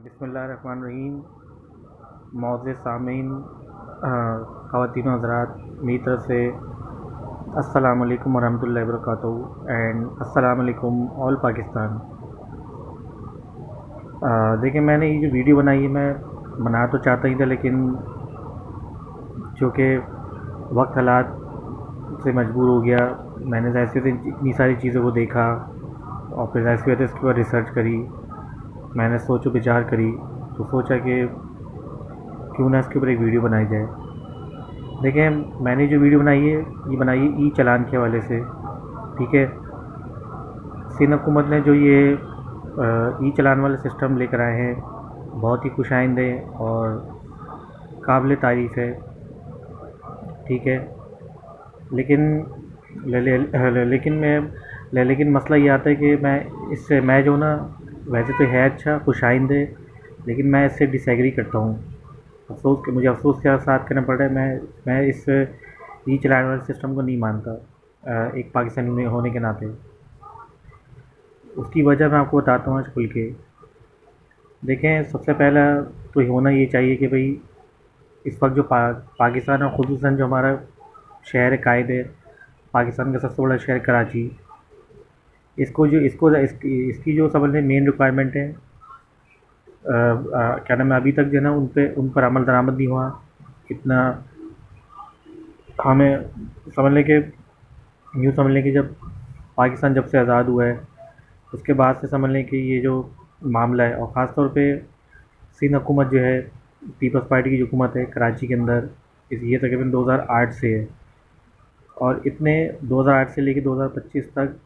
बिस्मिल्लाहिर्रहमानिर्रहीम। मौज़ूद सामीन, ख़वातीन हज़रात, मेरी तरफ़ से अस्सलाम वालेकुम वरहमतुल्लाहि वबरकातुहू एंड अस्सलाम वालेकुम ऑल पाकिस्तान। देखिए, मैंने ये जो वीडियो बनाई है, मैं बनाना तो चाहता ही था, लेकिन चूँकि वक्त हालात से मजबूर हो गया। मैंने ज़ाहिर सी इतनी सारी चीज़ों को देखा और फिर ज़ाहिर सी बात है इसके ऊपर रिसर्च करी, मैंने सोचो विचार करी, तो सोचा कि क्यों ना इसके ऊपर एक वीडियो बनाई जाए। देखिए, मैंने जो वीडियो बनाई है, ये बनाई है ई चालान के हवाले से। ठीक है, सिंध हुकूमत ने जो ये ई चालान वाला सिस्टम लेकर आए हैं, बहुत ही खुशाइंद है और काबिल तारीफ़ है। ठीक है, लेकिन लेकिन मसला ये आता है कि मैं जो ना, वैसे तो है अच्छा, खुशाइंद है, लेकिन मैं इससे डिसएग्री करता हूँ। मुझे अफसोस के साथ कहना पड़ रहा है, मैं इस ई चलाने वाले सिस्टम को नहीं मानता, एक पाकिस्तानी होने के नाते। उसकी वजह मैं आपको बताता हूँ आज खुल के। देखें, सबसे पहला तो होना ये चाहिए कि भाई इस वक्त जो पाकिस्तान और ख़ुसूसन जो हमारा शहर कायद है, पाकिस्तान का सबसे बड़ा शहर कराची, इसकी जो समझ लें मेन रिक्वायरमेंट है, क्या नाम है, अभी तक जो है ना उन पर अमल दरामद नहीं हुआ। इतना हमें समझ लें कि यूँ समझ लें कि जब पाकिस्तान जब से आज़ाद हुआ है, उसके बाद से समझ लें कि ये जो मामला है, और ख़ास तौर पे सिंध हुकूमत जो है, पीपल्स पार्टी की जो हुकूमत है कराची के अंदर, ये तकरीबन 2008 से है। और इतने 2008 से लेकर 2025 तक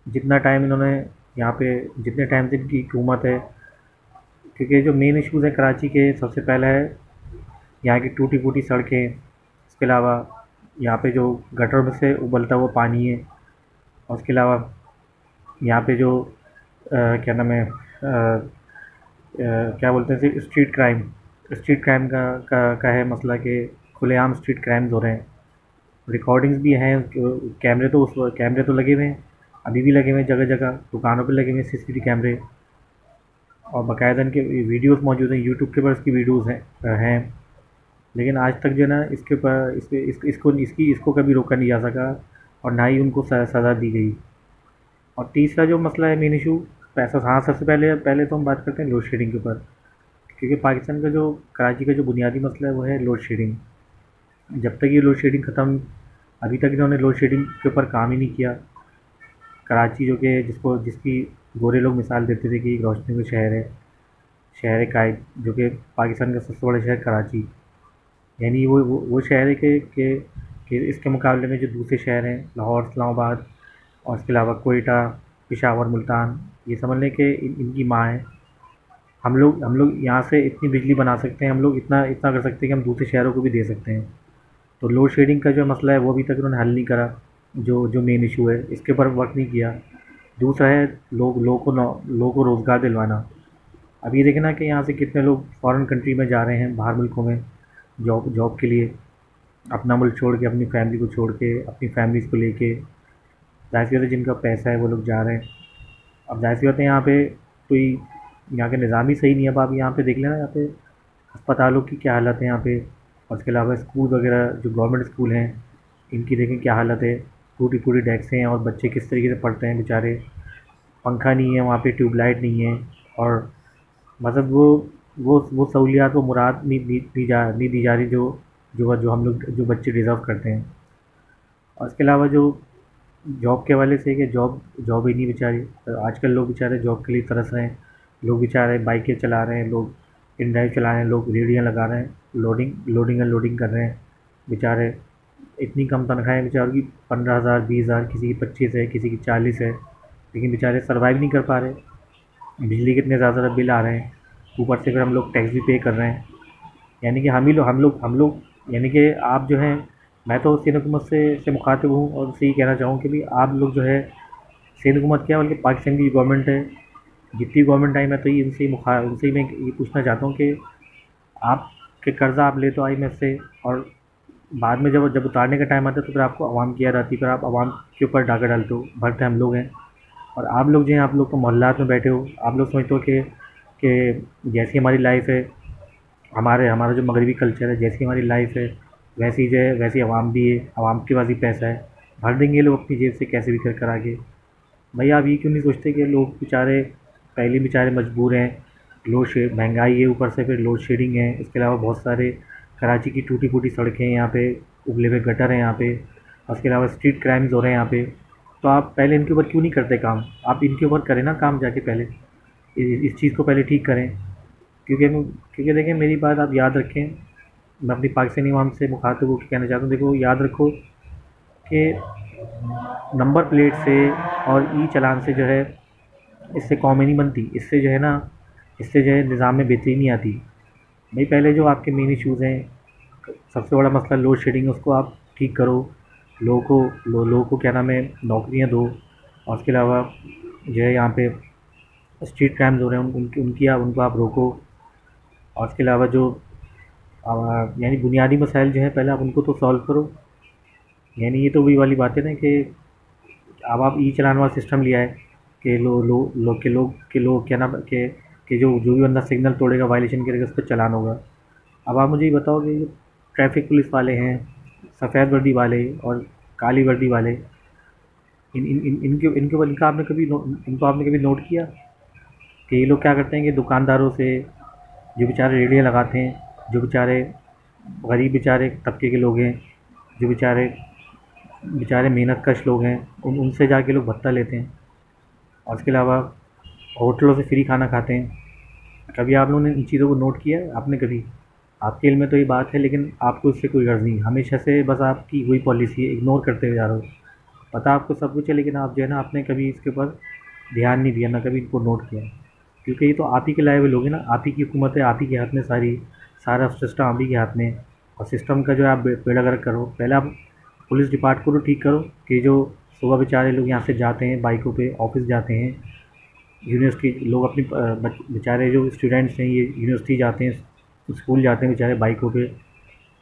जितना टाइम इन्होंने यहाँ पे, जितने टाइम से इनकी हुकूमत है, क्योंकि जो मेन इश्यूज़ हैं कराची के, सबसे पहला है यहाँ की टूटी फूटी सड़कें। इसके अलावा यहाँ पे जो गटर में से उबलता हुआ पानी है, और उसके अलावा यहाँ पे जो क्या नाम है, क्या बोलते हैं, स्ट्रीट क्राइम का है मसला कि खुलेआम स्ट्रीट क्राइम्स हो रहे हैं। रिकॉर्डिंग्स भी हैं, कैमरे तो लगे हुए हैं, अभी भी लगे हुए हैं, जगह जगह दुकानों पे लगे हुए हैं सीसीटीवी कैमरे, और बाकायदा इनके वीडियोस मौजूद हैं, यूट्यूब के ऊपर इसकी वीडियोस हैं। लेकिन आज तक जो है ना, इसके ऊपर इसको कभी रोका नहीं जा सका, और ना ही उनको सज़ा दी गई। और तीसरा जो मसला है, मेन इशू पैसा। हाँ, सबसे पहले तो हम बात करते हैं लोड शेडिंग के ऊपर, क्योंकि पाकिस्तान का जो, कराची का जो बुनियादी मसला है वो है लोड शेडिंग। जब तक ये लोड शेडिंग ख़त्म, अभी तक इन्होंने लोड शेडिंग के ऊपर काम ही नहीं किया। कराची जो कि जिसकी गोरे लोग मिसाल देते थे कि एक रोशनी का शहर है कायद, जो कि पाकिस्तान का सबसे बड़ा शहर कराची, यानी वो शहर है कि इसके मुकाबले में जो दूसरे शहर हैं, लाहौर, इस्लामाबाद, और इसके अलावा कोयटा, पेशावर, मुल्तान, ये समझ लें कि इनकी माँ है। हम लोग यहाँ से इतनी बिजली बना सकते हैं, हम लोग इतना इतना कर सकते हैं कि हम दूसरे शहरों को भी दे सकते हैं। तो लोड शेडिंग का जो मसला है वो अभी तक उन्होंने हल नहीं करा, जो मेन इशू है, इसके ऊपर वर्क नहीं किया। दूसरा है लोगों को रोज़गार दिलवाना। अब ये देखें ना कि यहाँ से कितने लोग फ़ॉरेन कंट्री में जा रहे हैं, बाहर मुल्कों में जॉब के लिए, अपना मुल्क छोड़ के, अपनी फैमिली को छोड़ के, अपनी फैमिलीज़ को लेके। ज़ाहिर सी बात है, जिनका पैसा है वो लोग जा रहे हैं। अब ज़ाहिर सी बात है, यहाँ पे कोई, यहाँ का निज़ाम ही सही नहीं है। अब आप यहाँ पे देख लेना, यहाँ पे अस्पतालों की क्या हालत है यहाँ पे, और उसके अलावा स्कूल वगैरह जो गवर्नमेंट स्कूल हैं, इनकी देखें क्या हालत है। टूटी फूटी डेस्क हैं, और बच्चे किस तरीके से पढ़ते हैं बेचारे। पंखा नहीं है वहाँ पे, ट्यूबलाइट नहीं है, और मतलब वो सहूलियात, वो मुराद नहीं दी जा रही जो हम लोग, जो बच्चे डिज़र्व करते हैं। और इसके अलावा जो जॉब के हवाले से, कि जॉब ही नहीं बेचारी। आजकल लोग बेचारे जॉब के लिए तरस रहे हैं। लोग बेचारे बाइकें चला रहे हैं, लोग इन ड्राइव चला रहे हैं, लोग रेहड़ियाँ लगा रहे हैं, लोडिंग अनलोडिंग कर रहे हैं बेचारे। इतनी कम तनख्वाहें बेचारों की, 15,000, 20,000, किसी की 25 है, किसी की 40 है, लेकिन बेचारे सर्वाइव नहीं कर पा रहे। बिजली के इतने ज़्यादा बिल आ रहे हैं, ऊपर से फिर हम लोग टैक्स भी पे कर रहे हैं। यानी कि हम लोग यानी कि आप जो हैं, मैं तो सिंध हुकूमत से मुखातिब हूँ, और उससे ये कहना चाहूँ कि भाई आप लोग जो है, सिंध हुकूमत क्या, बल्कि पाकिस्तान की गवर्नमेंट है, जितनी गवर्नमेंट आई, मैं तो ये उनसे मैं ये पूछना चाहता हूँ कि आपके कर्ज़ा आप ले तो IMF से, और बाद में जब उतारने का टाइम आता है तो फिर आपको आवाम की याद आती है, फिर आप आवाम के ऊपर डाका डालते हो। भरते हम लोग हैं, और आप लोग जो हैं, आप लोग तो मोहल्लात में बैठे हो, आप लोग समझते हो कि कि जैसी हमारी लाइफ है, हमारा जो मगरबी कल्चर है, जैसी हमारी लाइफ है वैसी जो है वैसी आवाम भी है, आवाम के पास भी पैसा है, भर देंगे ये लोग अपनी जेब से कैसे भी कर आगे। भैया आप ये क्यों नहीं सोचते कि लोग बेचारे पहले बेचारे मजबूर हैं, लोड शेड महंगाई है, ऊपर से फिर लोड शेडिंग है, इसके अलावा बहुत सारे कराची की टूटी फूटी सड़कें हैं यहाँ पे, उबले हुए गटर हैं यहाँ पे, और इसके अलावा स्ट्रीट क्राइम्स हो रहे हैं यहाँ पे। तो आप पहले इनके ऊपर क्यों नहीं करते काम? आप इनके ऊपर करें ना काम जाके पहले, इस चीज़ को पहले ठीक करें। क्योंकि क्योंकि देखें मेरी बात आप याद रखें, मैं अपनी पाकिस्तानी अवाम से मुखातिब होकर कहना चाहता हूँ, देखो याद रखो कि नंबर प्लेट से और ई चालान से जो है इससे कौमें नहीं बनती, इससे जो है ना, इससे जो है निज़ाम में बेहतरी नहीं आती। भाई पहले जो आपके मेन इश्यूज़ हैं, सबसे बड़ा मसला लोड शेडिंग है, उसको आप ठीक करो। लोगों को क्या नाम है नौकरियाँ दो, और उसके अलावा जो है यहाँ पे स्ट्रीट क्राइम्स हो रहे हैं उनको आप रोको। और उसके अलावा जो यानी बुनियादी मसाइल जो है पहले आप उनको तो सॉल्व करो। यानी ये तो वही वाली बात है ना कि अब आप ई चालान वाला सिस्टम लिया है कि लोग क्या नाम कि जो भी बंदा सिग्नल तोड़ेगा, वायलेशन करेगा, उस पर चालान होगा। अब आप मुझे ये बताओ कि जो ट्रैफिक पुलिस वाले हैं, सफ़ेद वर्दी वाले और काली वर्दी वाले, इन इन इन इनके इनके ऊपर इनको आपने कभी नोट किया कि ये लोग क्या करते हैं कि दुकानदारों से, जो बेचारे रेहड़ियाँ लगाते हैं, जो बेचारे गरीब बेचारे तबके के लोग हैं, जो बेचारे बेचारे मेहनत कश लोग हैं, उनसे जाके लोग भत्ता लेते हैं, और इसके अलावा होटलों से फ्री खाना खाते हैं। कभी आप लोगों ने इन चीज़ों को नोट किया है? आपने कभी? आपके इल्म में तो ये बात है, लेकिन आपको इससे कोई गर्ज़ नहीं, हमेशा से बस आपकी वही पॉलिसी है, इग्नोर करते हुए जा रहे हो। पता आपको सब कुछ है, लेकिन आप जो है ना, आपने कभी इसके ऊपर ध्यान नहीं दिया, ना कभी इनको नोट किया। क्योंकि ये तो आप ही के लाए हुए लोग हैं ना, आप ही की हुकूमत है, आप ही के हाथ में सारा सिस्टम आप ही के हाथ में है। और सिस्टम का जो है आप बेड़ा गर्क करो। पहले आप पुलिस डिपार्ट को तो ठीक करो कि जो सुबह बेचारे लोग यहाँ से जाते हैं बाइकों पे, ऑफिस जाते हैं, यूनिवर्सिटी लोग अपनी बेचारे जो स्टूडेंट्स हैं ये यूनिवर्सिटी जाते हैं, स्कूल जाते हैं बेचारे बाइकों पे।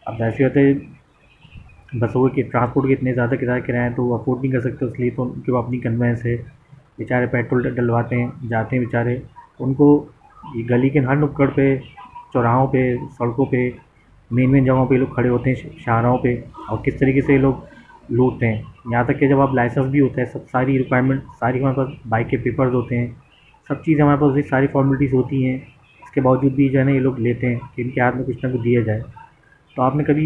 अब ऐसे होते हैं बसों के ट्रांसपोर्ट के इतने ज़्यादा किराए हैं तो वो अफोर्ड नहीं कर सकते, इसलिए तो उनके पास अपनी कन्वेंस है, बेचारे पेट्रोल डलवाते हैं, जाते हैं बेचारे। उनको ये गली के हर नुक्कड़ पे, चौराहों पे, सड़कों पे, मेन जगहों पे ये लोग खड़े होते हैं, शाहराहों पे, और किस तरीके से ये लोग लूटते हैं। यहाँ तक कि जब आप लाइसेंस भी होता है, सब सारी रिक्वायरमेंट सारी हमारे पास, बाइक के पेपर्स होते हैं, सब चीज़ हमारे पास, ये सारी फॉर्मेलिटीज़ होती हैं, इसके बावजूद भी जो है ना ये लोग लेते हैं कि इनके हाथ में कुछ ना कुछ दिया जाए। तो आपने कभी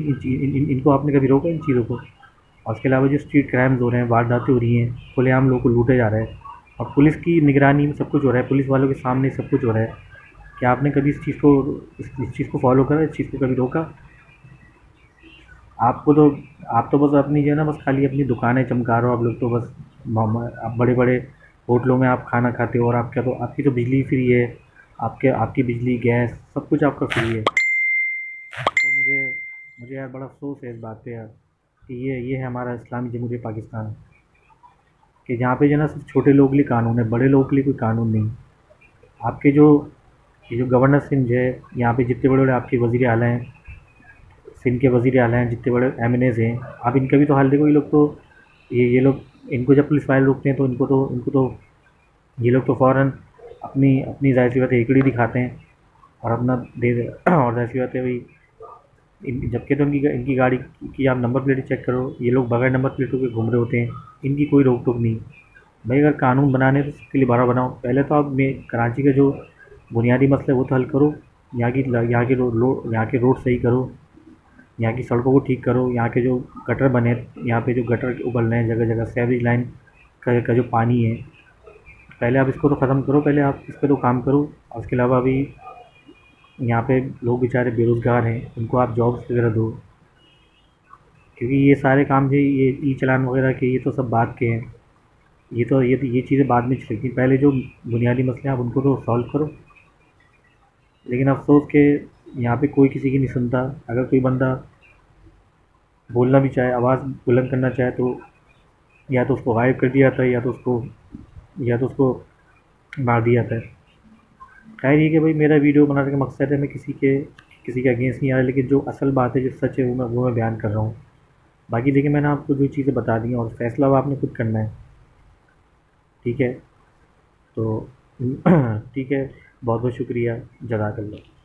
इनको आपने कभी रोका इन चीज़ों को? और इसके अलावा जो स्ट्रीट क्राइम्स हो रहे हैं, वारदातें हो रही हैं, खुलेआम लोगों को लूटे जा रहे हैं, और पुलिस की निगरानी में सब कुछ हो रहा है, पुलिस वालों के सामने सब कुछ हो रहा है। क्या आपने कभी इस चीज़ को फॉलो करा, इस चीज़ को कभी रोका? आपको तो आप तो बस अपनी जो है ना, बस खाली अपनी दुकानें चमका रहे हो आप लोग, तो बस आप बड़े बड़े होटलों में आप खाना खाते हो, और आपकी तो बिजली फ्री है, आपकी बिजली गैस सब कुछ आपका फ्री है। तो मुझे यार बड़ा अफसोस है इस बात पे यार, कि ये है हमारा इस्लामी जमहूरियत पाकिस्तान, कि जहाँ पे जो है ना सिर्फ छोटे लोगों के लिए कानून है, बड़े लोगों के लिए कोई कानून नहीं। आपके जो ये जो गवर्नर सिंध है, यहाँ पे जितने बड़े बड़े आपके वज़ीर आला हैं, सिंध के वज़ीर आला हैं, जितने बड़े एमएनएज़ हैं, आप इनका भी तो हाल देखो। ये लोग तो ये लोग, इनको जब पुलिस वाले रोकते हैं तो इनको तो ये लोग तो फ़ौरन अपनी अपनी ज़ाहिर सी बात है एकड़ी दिखाते हैं और अपना दे दे और ज़ाहिर सी बात है भाई, जबकि तो इनकी गाड़ी की आप नंबर प्लेट चेक करो, ये लोग बगैर नंबर प्लेटों के घूम रहे होते हैं, इनकी कोई रोक टोक नहीं। भाई अगर कानून बनाने तो सबके लिए बड़ा बनाओ। पहले तो आप में कराची का जो बुनियादी मसला है वो तो हल करो, यहाँ के रोड सही करो, यहाँ की सड़कों को ठीक करो, यहाँ के जो गटर बने, यहाँ पे जो गटर उबल रहे हैं जगह जगह, सीवरेज लाइन का जो पानी है, पहले आप इसको तो ख़त्म करो, पहले आप इस पर तो काम करो। और उसके अलावा अभी यहाँ पे लोग बेचारे बेरोज़गार हैं, उनको आप जॉब्स वगैरह दो, क्योंकि ये सारे काम जो ये ई चालान वगैरह के, ये तो सब बात के हैं। ये चीज़ें बाद में चलेगी, पहले जो बुनियादी मसले हैं आप उनको तो सॉल्व करो। लेकिन अफसोस के यहाँ पे कोई किसी की नहीं सुनता। अगर कोई बंदा बोलना भी चाहे, आवाज़ बुलंद करना चाहे, तो या तो उसको गायब कर दिया जाता है, या तो उसको मार दिया जाता है। खैर ये कि भाई मेरा वीडियो बनाने का मकसद है, मैं किसी के अगेंस्ट नहीं आ रहा, लेकिन जो असल बात है, जो सच है, वो मैं बयान कर रहा हूँ। बाकी देखिए मैंने आपको जो चीज़ें बता दी हैं, और फैसला अब आपने खुद करना है, ठीक है? तो ठीक है, बहुत बहुत शुक्रिया, जज़ाकल्लाह।